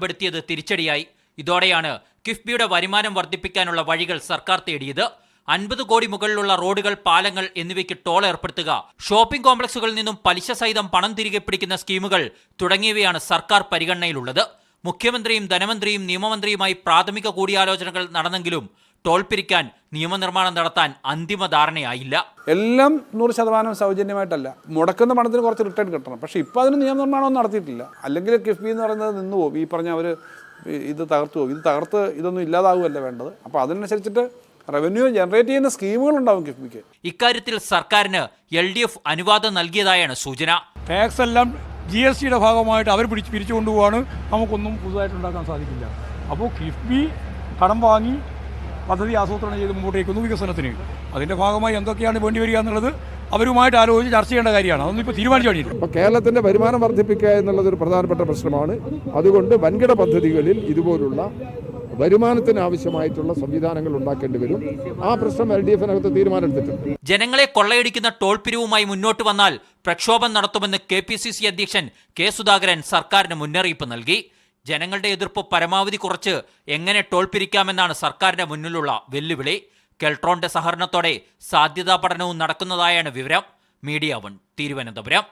പ്പെടുത്തിയത് തിരിച്ചടിയായി. ഇതോടെയാണ് കിഫ്ബിയുടെ വരുമാനം വർദ്ധിപ്പിക്കാനുള്ള വഴികൾ സർക്കാർ തേടിയത്. 50 കോടി മുകളിലുള്ള റോഡുകൾ, പാലങ്ങൾ എന്നിവയ്ക്ക് ടോൾ ഏർപ്പെടുത്തുക, ഷോപ്പിംഗ് കോംപ്ലക്സുകളിൽ നിന്നും പലിശ സഹിതം പണം തിരികെ പിടിക്കുന്ന സ്കീമുകൾ തുടങ്ങിയവയാണ് സർക്കാർ പരിഗണനയിലുള്ളത്. മുഖ്യമന്ത്രിയും ധനമന്ത്രിയും നിയമമന്ത്രിയുമായി പ്രാഥമിക കൂടിയാലോചനകൾ നടന്നെങ്കിലും ടോൾ പിരിക്കാൻ നിയമനിർമ്മാണം നടത്താൻ അന്തിമ ധാരണയായില്ല. എല്ലാം 100% സൗജന്യമായിട്ടല്ല, മുടക്കുന്ന പണത്തിന് കുറച്ച് റിട്ടേൺ കിട്ടണം. പക്ഷേ ഇപ്പോൾ അതിന് നിയമനിർമ്മാണമൊന്നും നടത്തിയിട്ടില്ല. അല്ലെങ്കിൽ കിഫ്ബി എന്ന് പറയുന്നത് നിന്ന് പോകും. ഈ പറഞ്ഞ അവർ ഇത് തകർത്തു പോകും. ഇത് തകർത്ത് ഇതൊന്നും ഇല്ലാതാവുകയല്ല വേണ്ടത്. അപ്പോൾ അതിനനുസരിച്ചിട്ട് റവന്യൂ ജനറേറ്റ് ചെയ്യുന്ന സ്കീമുകളുണ്ടാവും കിഫ്ബിക്ക്. ഇക്കാര്യത്തിൽ സർക്കാരിന് LDF അനുവാദം നൽകിയതായാണ് സൂചന. ടാക്സ് എല്ലാം GSTയുടെ ഭാഗമായിട്ട് അവർ പിരിച്ചുകൊണ്ടുപോവാണ്. നമുക്കൊന്നും പുതുതായിട്ടുണ്ടാക്കാൻ സാധിക്കില്ല. അപ്പോൾ കിഫ്ബി കടം വാങ്ങി പദ്ധതി ആസൂത്രണം ചെയ്ത് മുമ്പോട്ടേക്കുന്നു വികസനത്തിന്. അതിൻ്റെ ഭാഗമായി എന്തൊക്കെയാണ് വേണ്ടി വരിക എന്നുള്ളത് അവരുമായിട്ട് ആലോചിച്ച് ചർച്ച ചെയ്യേണ്ട കാര്യമാണ്. അതൊന്നും ഇപ്പോൾ തീരുമാനിച്ചു കഴിഞ്ഞിട്ടില്ല. അപ്പോൾ കേരളത്തിൻ്റെ വരുമാനം വർദ്ധിപ്പിക്കുക എന്നുള്ളതൊരു പ്രധാനപ്പെട്ട പ്രശ്നമാണ്. അതുകൊണ്ട് വൻകിട പദ്ധതികളിൽ ഇതുപോലുള്ള വരുമാനത്തിന് ആവശ്യമായിട്ടുള്ള സംവിധാനങ്ങൾ ഉണ്ടാക്കേണ്ടി വരും. ആ പ്രശ്നം LDFനകത്ത് തീരുമാനമെടുത്തിട്ടുണ്ട്. ജനങ്ങളെ കൊള്ളയടിക്കുന്ന ടോൾ പിരിവുമായി മുന്നോട്ട് വന്നാൽ പ്രക്ഷോഭം നടത്തുമെന്ന് KPCC അധ്യക്ഷൻ K സുധാകരൻ സർക്കാരിന് മുന്നറിയിപ്പ് നൽകി. ജനങ്ങളുടെ എതിർപ്പ് പരമാവധി കുറച്ച് എങ്ങനെ ടോൾ പിരിക്കാമെന്നാണ് സർക്കാരിന്റെ മുന്നിലുള്ള വെല്ലുവിളി. കെൽട്രോണിന്റെ സഹകരണത്തോടെ സാധ്യതാ പഠനവും നടക്കുന്നതായാണ് വിവരം. മീഡിയ 1 തിരുവനന്തപുരം.